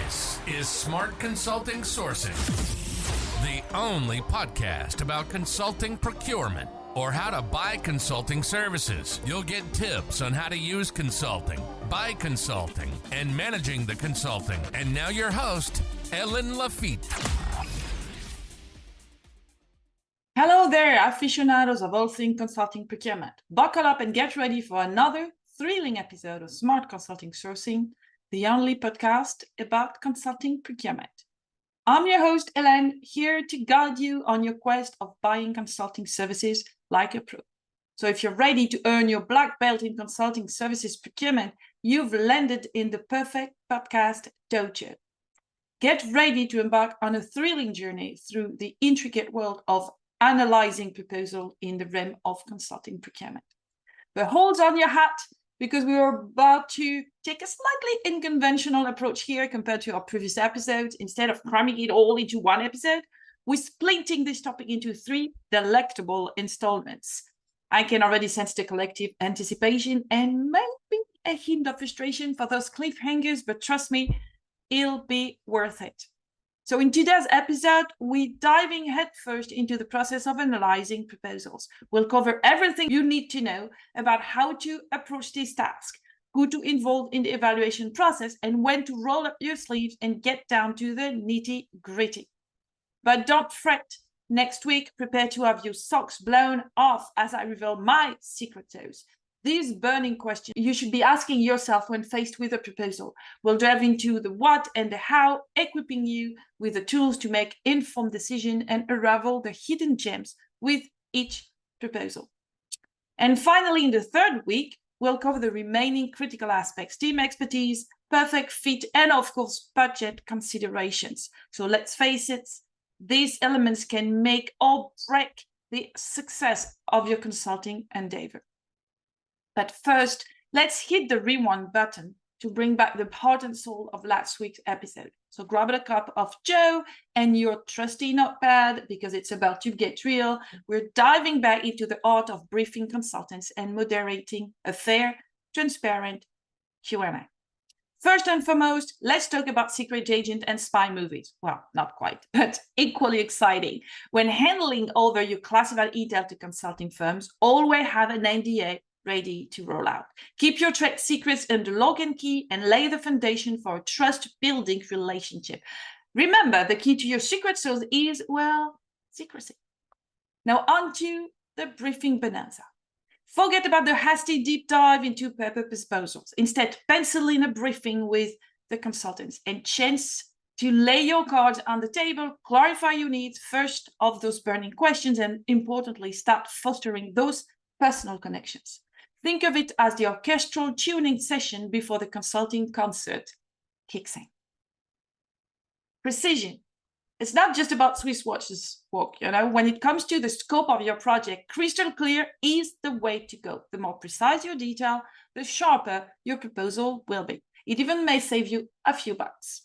This is Smart Consulting Sourcing, the only podcast about consulting procurement or how to buy consulting services. You'll get tips on how to use consulting, buy consulting, and managing the consulting. And now your host, Helene Lafitte. Hello there, aficionados of all things consulting procurement. Buckle up and get ready for another thrilling episode of Smart Consulting Sourcing, the only podcast about consulting procurement. I'm your host, Helene, here to guide you on your quest of buying consulting services like a pro. So if you're ready to earn your black belt in consulting services procurement, you've landed in the perfect podcast dojo. Get ready to embark on a thrilling journey through the intricate world of analyzing proposal in the realm of consulting procurement. But hold on your hat, because we are about to take a slightly unconventional approach here compared to our previous episodes. Instead of cramming it all into one episode, we're splitting this topic into 3 delectable installments. I can already sense the collective anticipation and maybe a hint of frustration for those cliffhangers, but trust me, it'll be worth it. So in today's episode, we're diving headfirst into the process of analyzing proposals. We'll cover everything you need to know about how to approach this task, who to involve in the evaluation process, and when to roll up your sleeves and get down to the nitty-gritty. But don't fret. Next week, prepare to have your socks blown off as I reveal my secret sauce. These burning questions you should be asking yourself when faced with a proposal. We'll delve into the what and the how, equipping you with the tools to make informed decisions and unravel the hidden gems with each proposal. And finally, in the third week, we'll cover the remaining critical aspects: team expertise, perfect fit, and of course, budget considerations. So let's face it, these elements can make or break the success of your consulting endeavor. But first, let's hit the rewind button to bring back the heart and soul of last week's episode. So grab a cup of Joe and your trusty notepad, because it's about to get real. We're diving back into the art of briefing consultants and moderating a fair, transparent Q&A. First and foremost, let's talk about secret agent and spy movies. Well, not quite, but equally exciting. When handing over your classified intel to consulting firms, always have an NDA ready to roll out. Keep your trade secrets under lock and key and lay the foundation for a trust-building relationship. Remember, the key to your secret sauce is, well, secrecy. Now on to the briefing bonanza. Forget about the hasty deep dive into paper proposals. Instead, pencil in a briefing with the consultants and chance to lay your cards on the table, clarify your needs first of those burning questions, and importantly, start fostering those personal connections. Think of it as the orchestral tuning session before the consulting concert kicks in. Precision. It's not just about Swiss watches walk, When it comes to the scope of your project, crystal clear is the way to go. The more precise your detail, the sharper your proposal will be. It even may save you a few bucks.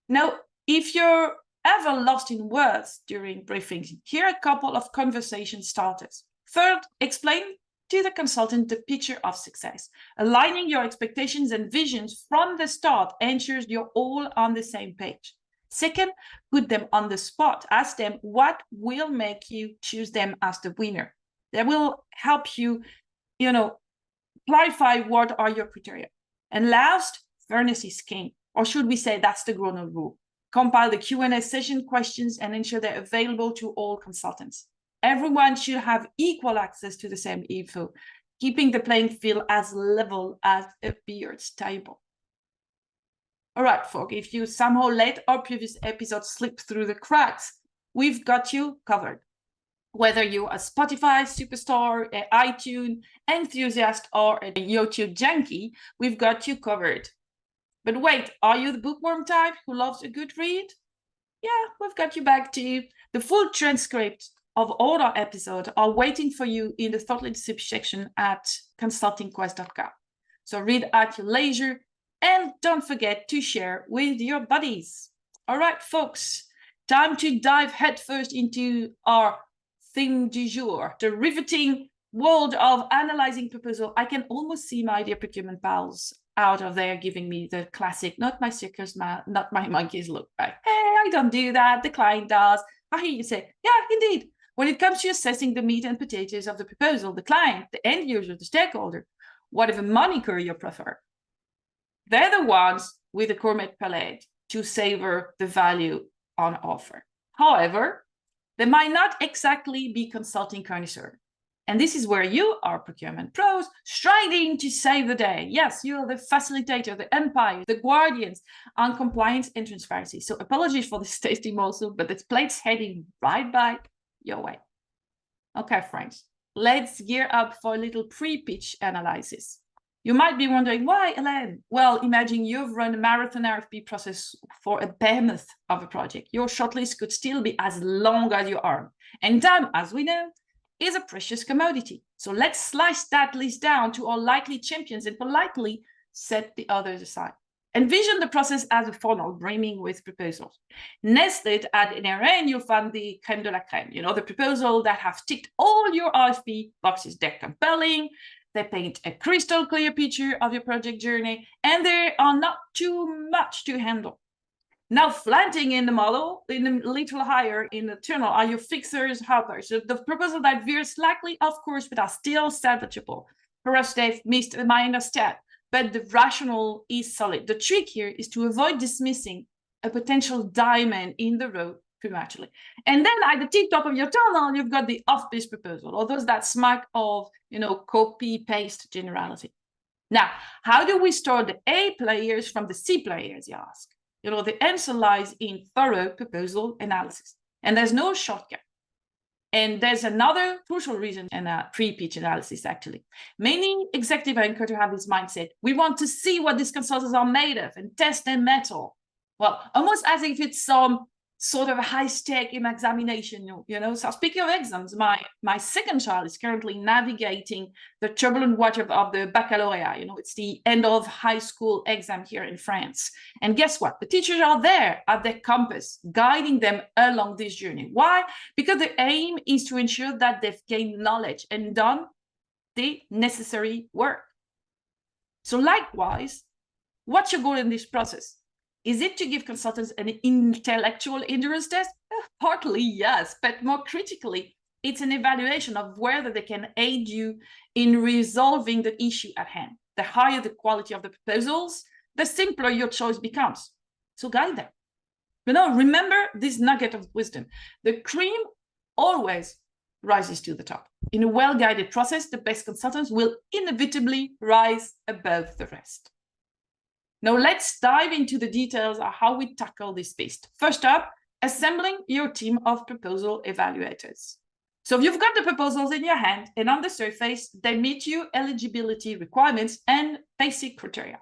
Now, if you're ever lost in words during briefings, here are a couple of conversation starters. Third, explain to the consultant the picture of success. Aligning your expectations and visions from the start ensures you're all on the same page. Second, put them on the spot. Ask them what will make you choose them as the winner. That will help you, clarify what are your criteria. And last, fairness is king. Or should we say that's the golden rule. Compile the Q&A session questions and ensure they're available to all consultants. Everyone should have equal access to the same info, keeping the playing field as level as a billiards table. All right, folks, if you somehow let our previous episode slip through the cracks, we've got you covered. Whether you're a Spotify superstar, an iTunes enthusiast, or a YouTube junkie, we've got you covered. But wait, are you the bookworm type who loves a good read? Yeah, we've got you back too. The full transcript of all our episodes are waiting for you in the thought leadership section at consultingquest.com. So read at your leisure and don't forget to share with your buddies. All right, folks, time to dive headfirst into our theme du jour, the riveting world of analyzing proposal. I can almost see my dear procurement pals out of there giving me the classic, not my circus, not my monkeys look, right? Hey, I don't do that, the client does. I hear you say, yeah, indeed. When it comes to assessing the meat and potatoes of the proposal, the client, the end user, the stakeholder, whatever moniker you prefer, they're the ones with the gourmet palate to savor the value on offer. However, they might not exactly be consulting connoisseur. And this is where you are procurement pros striding to save the day. Yes, you are the facilitator, the umpire, the guardians on compliance and transparency. So apologies for this tasty morsel, but this plate's heading right by your way. Okay, friends, let's gear up for a little pre-pitch analysis. You might be wondering, why, Helene? Well, imagine you've run a marathon RFP process for a behemoth of a project. Your shortlist could still be as long as your arm. And time, as we know, is a precious commodity. So let's slice that list down to our likely champions and politely set the others aside. Envision the process as a funnel brimming with proposals. Nested at the end, you'll find the crème de la crème, the proposal that have ticked all your RFP boxes. They're compelling, they paint a crystal clear picture of your project journey, and they are not too much to handle. Now, flanking in the model, in the little higher in the tunnel, are your fixers, helpers. So the proposal that veers slightly off course, but are still salvageable. Perhaps they've missed a minor step, but the rationale is solid. The trick here is to avoid dismissing a potential diamond in the road prematurely. And then at the tip top of your tunnel, you've got the off-base proposal, or those that smack of, copy-paste generality. Now, how do we store the A players from the C players, you ask? The answer lies in thorough proposal analysis. And there's no shortcut. And there's another crucial reason in a pre-pitch analysis, actually. Many executives are encouraged to have this mindset. We want to see what these consultants are made of and test their mettle. Well, almost as if it's some sort of a high-stake examination, So speaking of exams, my second child is currently navigating the turbulent water of the baccalaureate. It's the end of high school exam here in France. And guess what? The teachers are there at their campus, guiding them along this journey. Why? Because the aim is to ensure that they've gained knowledge and done the necessary work. So likewise, what's your goal in this process? Is it to give consultants an intellectual endurance test? Partly, yes, but more critically, it's an evaluation of whether they can aid you in resolving the issue at hand. The higher the quality of the proposals, the simpler your choice becomes. So guide them. Remember this nugget of wisdom. The cream always rises to the top. In a well-guided process, the best consultants will inevitably rise above the rest. Now let's dive into the details of how we tackle this beast. First up, assembling your team of proposal evaluators. So if you've got the proposals in your hand and on the surface, they meet your eligibility requirements and basic criteria.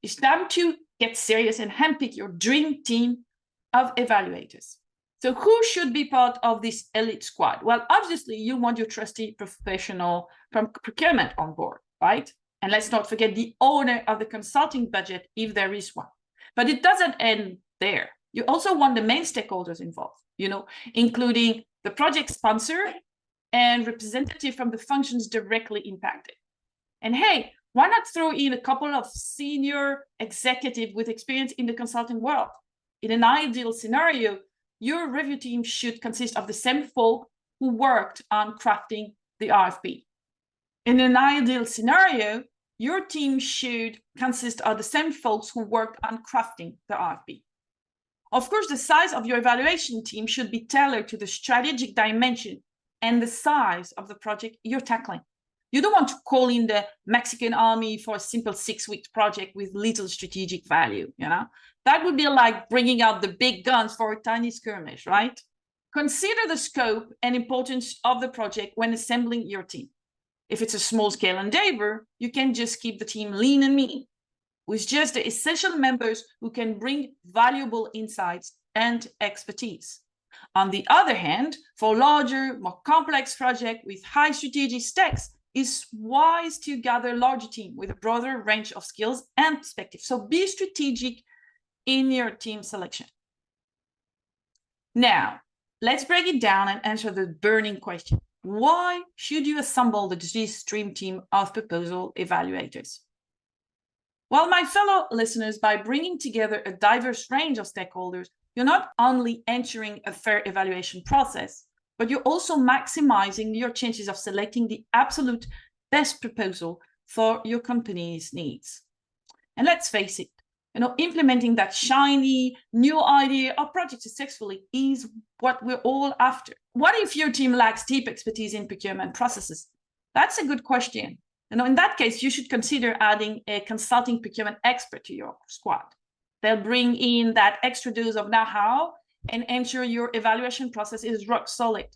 It's time to get serious and handpick your dream team of evaluators. So who should be part of this elite squad? Well, obviously you want your trusty professional from procurement on board, right? And let's not forget the owner of the consulting budget, if there is one. But it doesn't end there. You also want the main stakeholders involved, including the project sponsor and representative from the functions directly impacted. And hey, why not throw in a couple of senior executives with experience in the consulting world? In an ideal scenario, your review team should consist of the same folk who worked on crafting the RFP. In an ideal scenario, your team should consist of the same folks who worked on crafting the RFP. Of course, the size of your evaluation team should be tailored to the strategic dimension and the size of the project you're tackling. You don't want to call in the Mexican army for a simple 6-week project with little strategic value, That would be like bringing out the big guns for a tiny skirmish, right? Consider the scope and importance of the project when assembling your team. If it's a small-scale endeavor, you can just keep the team lean and mean, with just the essential members who can bring valuable insights and expertise. On the other hand, for larger, more complex projects with high strategic stakes, it's wise to gather a larger team with a broader range of skills and perspectives. So be strategic in your team selection. Now, let's break it down and answer the burning question. Why should you assemble this dream team of proposal evaluators? Well, my fellow listeners, by bringing together a diverse range of stakeholders, you're not only ensuring a fair evaluation process, but you're also maximizing your chances of selecting the absolute best proposal for your company's needs. And let's face it, implementing that shiny new idea or project successfully is what we're all after. What if your team lacks deep expertise in procurement processes? That's a good question. In that case, you should consider adding a consulting procurement expert to your squad. They'll bring in that extra dose of know-how and ensure your evaluation process is rock solid.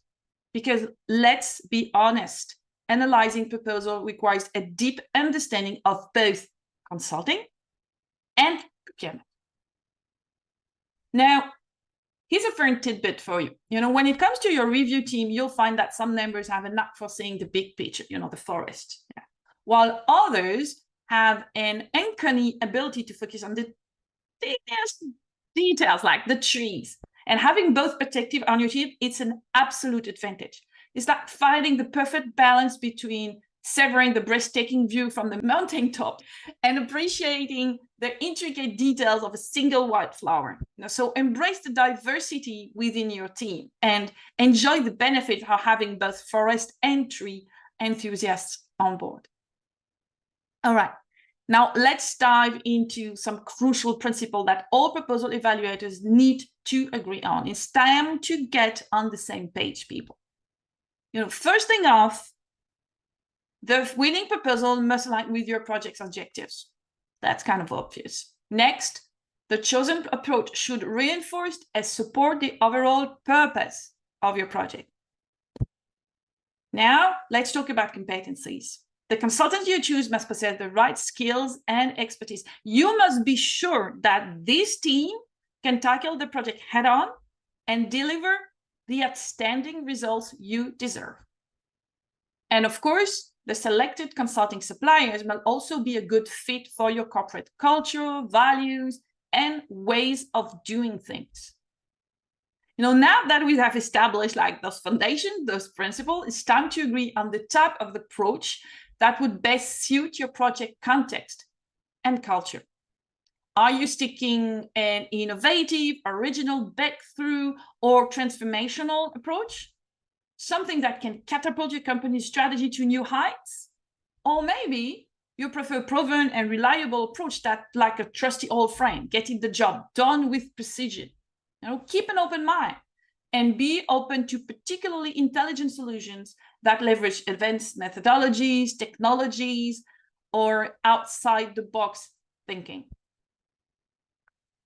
Because let's be honest, analyzing proposal requires a deep understanding of both consulting and procurement. Now, here's a fun tidbit for you. When it comes to your review team, you'll find that some members have a knack for seeing the big picture, the forest, while others have an uncanny ability to focus on the details, like the trees. And having both perspective on your team, it's an absolute advantage. It's like finding the perfect balance between savoring the breathtaking view from the mountaintop and appreciating the intricate details of a single white flower. So embrace the diversity within your team and enjoy the benefit of having both forest and tree enthusiasts on board. All right, now let's dive into some crucial principles that all proposal evaluators need to agree on. It's time to get on the same page, people. First thing off, the winning proposal must align with your project's objectives. That's kind of obvious. Next, the chosen approach should reinforce and support the overall purpose of your project. Now, let's talk about competencies. The consultant you choose must possess the right skills and expertise. You must be sure that this team can tackle the project head-on and deliver the outstanding results you deserve. And of course, the selected consulting suppliers will also be a good fit for your corporate culture, values, and ways of doing things. Now that we have established those foundations, those principles, it's time to agree on the type of approach that would best suit your project context and culture. Are you sticking an innovative, original, breakthrough, or transformational approach? Something that can catapult your company's strategy to new heights? Or maybe you prefer proven and reliable approach that, like a trusty old friend, getting the job done with precision. Keep an open mind and be open to particularly intelligent solutions that leverage advanced methodologies, technologies, or outside-the-box thinking.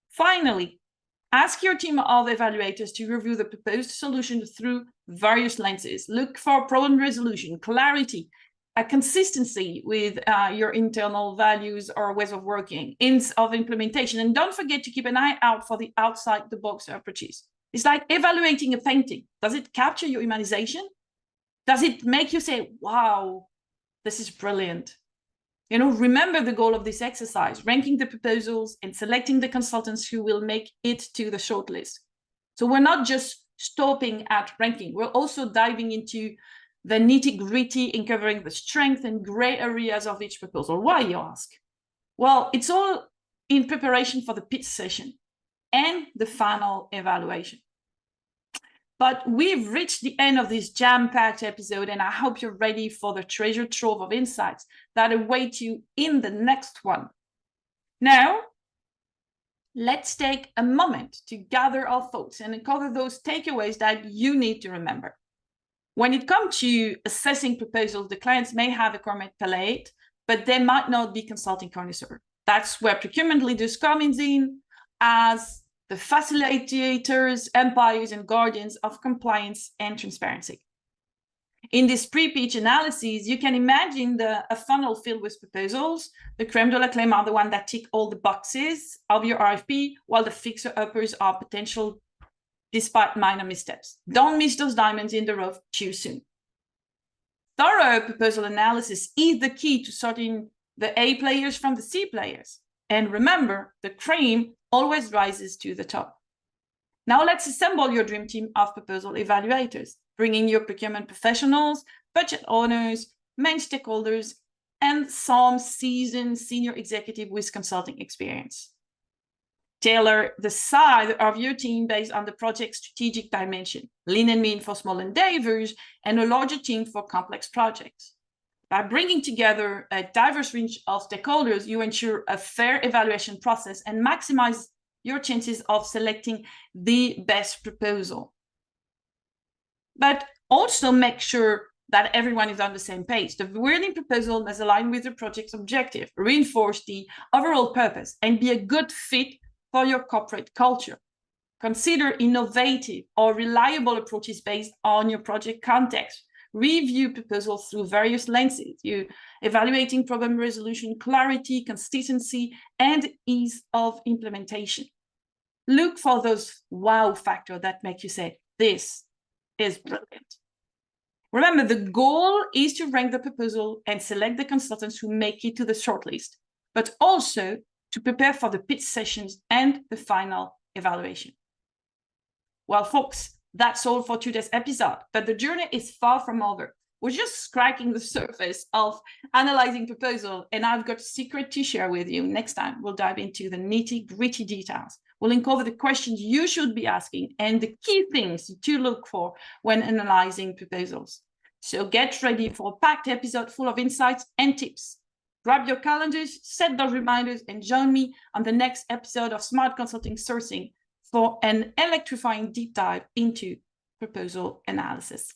Finally, ask your team of evaluators to review the proposed solution through various lenses. Look for problem resolution, clarity, a consistency with your internal values or ways of working, ends of implementation. And don't forget to keep an eye out for the outside-the-box approaches. It's like evaluating a painting. Does it capture your imagination? Does it make you say, wow, this is brilliant? Remember the goal of this exercise, ranking the proposals and selecting the consultants who will make it to the shortlist. So we're not just stopping at ranking. We're also diving into the nitty-gritty in covering the strength and gray areas of each proposal. Why, you ask? Well, it's all in preparation for the pitch session and the final evaluation. But we've reached the end of this jam-packed episode, and I hope you're ready for the treasure trove of insights that await you in the next one. Now, let's take a moment to gather our thoughts and cover those takeaways that you need to remember. When it comes to assessing proposals, the clients may have a gourmet palette, but they might not be consulting connoisseur. That's where procurement leaders come in as the facilitators, empires, and guardians of compliance and transparency. In this pre-pitch analysis, you can imagine a funnel filled with proposals. The crème de la crème are the ones that tick all the boxes of your RFP, while the fixer-uppers are potential despite minor missteps. Don't miss those diamonds in the rough too soon. Thorough proposal analysis is the key to sorting the A players from the C players. And remember, the cream always rises to the top. Now let's assemble your dream team of proposal evaluators. Bring in your procurement professionals, budget owners, main stakeholders, and some seasoned senior executive with consulting experience. Tailor the size of your team based on the project's strategic dimension, lean and mean for small endeavors, and a larger team for complex projects. By bringing together a diverse range of stakeholders, you ensure a fair evaluation process and maximize your chances of selecting the best proposal. But also make sure that everyone is on the same page. The winning proposal must align with the project's objective, reinforce the overall purpose, and be a good fit for your corporate culture. Consider innovative or reliable approaches based on your project context. Review proposals through various lenses, evaluating problem resolution, clarity, consistency, and ease of implementation. Look for those wow factors that make you say, this is brilliant. Remember, the goal is to rank the proposal and select the consultants who make it to the shortlist, but also to prepare for the pitch sessions and the final evaluation. Well, folks, that's all for today's episode, but the journey is far from over. We're just scratching the surface of analyzing proposal, and I've got a secret to share with you. Next time, we'll dive into the nitty-gritty details. We'll uncover the questions you should be asking and the key things to look for when analyzing proposals. So get ready for a packed episode full of insights and tips. Grab your calendars, set those reminders, and join me on the next episode of Smart Consulting Sourcing for an electrifying deep dive into proposal analysis.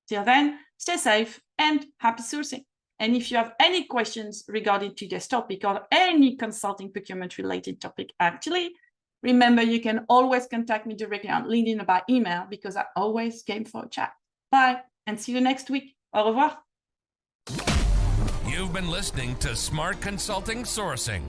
Till then, stay safe and happy sourcing. And if you have any questions regarding today's topic or any consulting procurement related topic, actually, remember you can always contact me directly on LinkedIn or by email because I always game for a chat. Bye and see you next week. Au revoir. You've been listening to Smart Consulting Sourcing,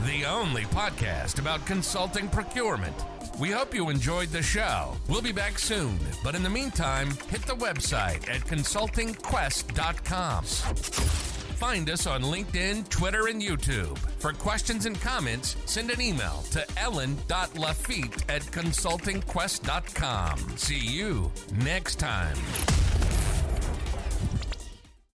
the only podcast about consulting procurement. We hope you enjoyed the show. We'll be back soon, but in the meantime, hit the website at consultingquest.com. Find us on LinkedIn, Twitter, and YouTube. For questions and comments, send an email to ellen.lafitte@consultingquest.com. See you next time.